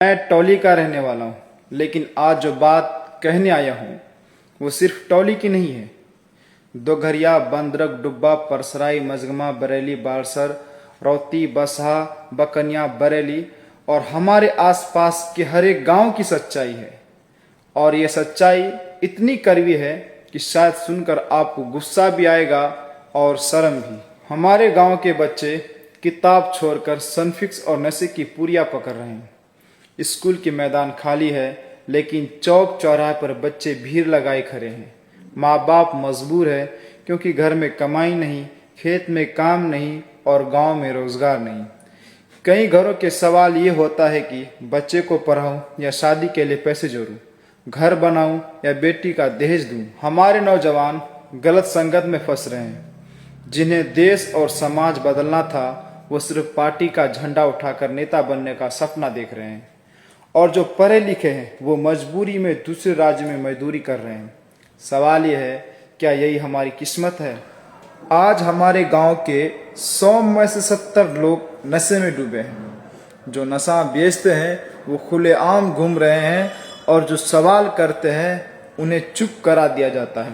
मैं टौली का रहने वाला हूँ, लेकिन आज जो बात कहने आया हूँ वो सिर्फ टौली की नहीं है। दोघरिया, बंदरक, डुब्बा, परसराई, मजगमा, बरेली, बालसर, रौती, बसहा, बकनिया, बरेली और हमारे आसपास के हर एक गांव की सच्चाई है। और ये सच्चाई इतनी कड़वी है कि शायद सुनकर आपको गुस्सा भी आएगा और शर्म भी। हमारे गांव के बच्चे किताब छोड़कर सनफिक्स और नशे की पुरिया पकड़ रहे हैं। स्कूल के मैदान खाली है, लेकिन चौक चौराहे पर बच्चे भीड़ लगाए खड़े हैं। माँ बाप मजबूर है क्योंकि घर में कमाई नहीं, खेत में काम नहीं और गांव में रोजगार नहीं। कई घरों के सवाल ये होता है कि बच्चे को पढ़ाऊं या शादी के लिए पैसे जोड़ूं, घर बनाऊं या बेटी का दहेज दूं। हमारे नौजवान गलत संगत में फंस रहे हैं। जिन्हें देश और समाज बदलना था वो सिर्फ पार्टी का झंडा उठाकर नेता बनने का सपना देख रहे हैं। और जो पढ़े लिखे हैं वो मजबूरी में दूसरे राज्य में मजदूरी कर रहे हैं। सवाल यह है, क्या यही हमारी किस्मत है? आज हमारे गांव के 100 में से 70 लोग नशे में डूबे हैं। जो नशा बेचते हैं वो खुलेआम घूम रहे हैं और जो सवाल करते हैं उन्हें चुप करा दिया जाता है।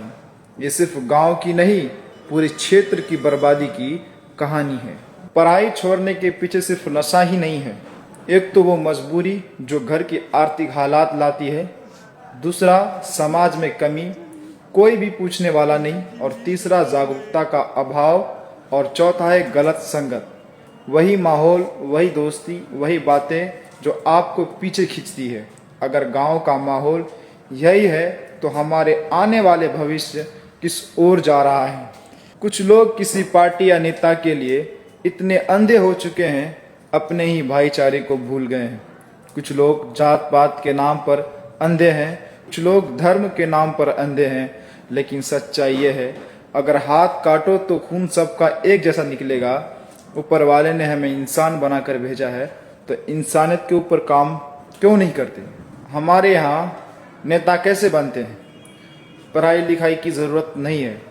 ये सिर्फ गांव की नहीं, पूरे क्षेत्र की बर्बादी की कहानी है। पढ़ाई छोड़ने के पीछे सिर्फ नशा ही नहीं है। एक तो वो मजबूरी जो घर की आर्थिक हालात लाती है, दूसरा समाज में कमी, कोई भी पूछने वाला नहीं, और तीसरा जागरूकता का अभाव, और चौथा है गलत संगत। वही माहौल, वही दोस्ती, वही बातें जो आपको पीछे खींचती है। अगर गांव का माहौल यही है तो हमारे आने वाले भविष्य किस ओर जा रहा है? कुछ लोग किसी पार्टी या नेता के लिए इतने अंधे हो चुके हैं, अपने ही भाईचारे को भूल गए हैं। कुछ लोग जात पात के नाम पर अंधे हैं, कुछ लोग धर्म के नाम पर अंधे हैं। लेकिन सच्चाई ये है, अगर हाथ काटो तो खून सबका एक जैसा निकलेगा। ऊपर वाले ने हमें इंसान बनाकर भेजा है, तो इंसानियत के ऊपर काम क्यों नहीं करते? हमारे यहाँ नेता कैसे बनते हैं? पढ़ाई लिखाई की ज़रूरत नहीं है,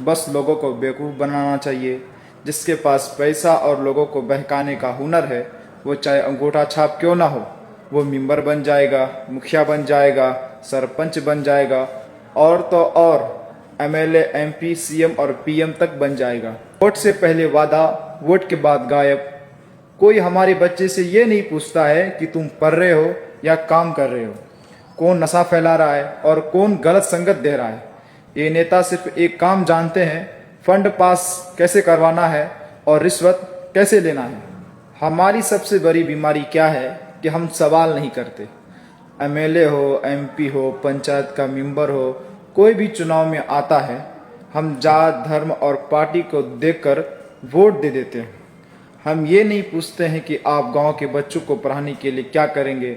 बस लोगों को बेवकूफ़ बनाना चाहिए। जिसके पास पैसा और लोगों को बहकाने का हुनर है, वो चाहे अंगूठा छाप क्यों ना हो, वो मेंबर बन जाएगा, मुखिया बन जाएगा, सरपंच बन जाएगा, और तो और एमएलए, एमपी, सीएम और पीएम तक बन जाएगा। वोट से पहले वादा, वोट के बाद गायब। कोई हमारे बच्चे से ये नहीं पूछता है कि तुम पढ़ रहे हो या काम कर रहे हो, कौन नशा फैला रहा है और कौन गलत संगत दे रहा है। ये नेता सिर्फ एक काम जानते हैं, फंड पास कैसे करवाना है और रिश्वत कैसे लेना है। हमारी सबसे बड़ी बीमारी क्या है कि हम सवाल नहीं करते। एमएलए हो, एमपी हो, पंचायत का मेंबर हो, कोई भी चुनाव में आता है, हम जात, धर्म और पार्टी को देखकर वोट दे देते हैं। हम ये नहीं पूछते हैं कि आप गांव के बच्चों को पढ़ाने के लिए क्या करेंगे,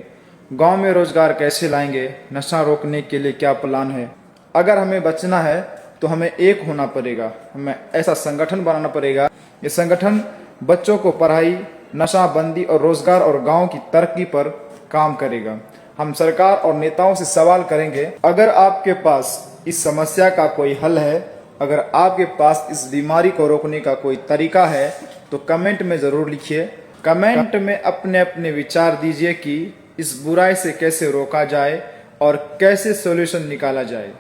गांव में रोजगार कैसे लाएंगे, नशा रोकने के लिए क्या प्लान है। अगर हमें बचना है तो हमें एक होना पड़ेगा, हमें ऐसा संगठन बनाना पड़ेगा। ये संगठन बच्चों को पढ़ाई, नशाबंदी और रोजगार और गांव की तरक्की पर काम करेगा। हम सरकार और नेताओं से सवाल करेंगे, अगर आपके पास इस समस्या का कोई हल है, अगर आपके पास इस बीमारी को रोकने का कोई तरीका है, तो कमेंट में ज़रूर लिखिए। कमेंट में अपने अपने विचार दीजिए कि इस बुराई से कैसे रोका जाए और कैसे सॉल्यूशन निकाला जाए।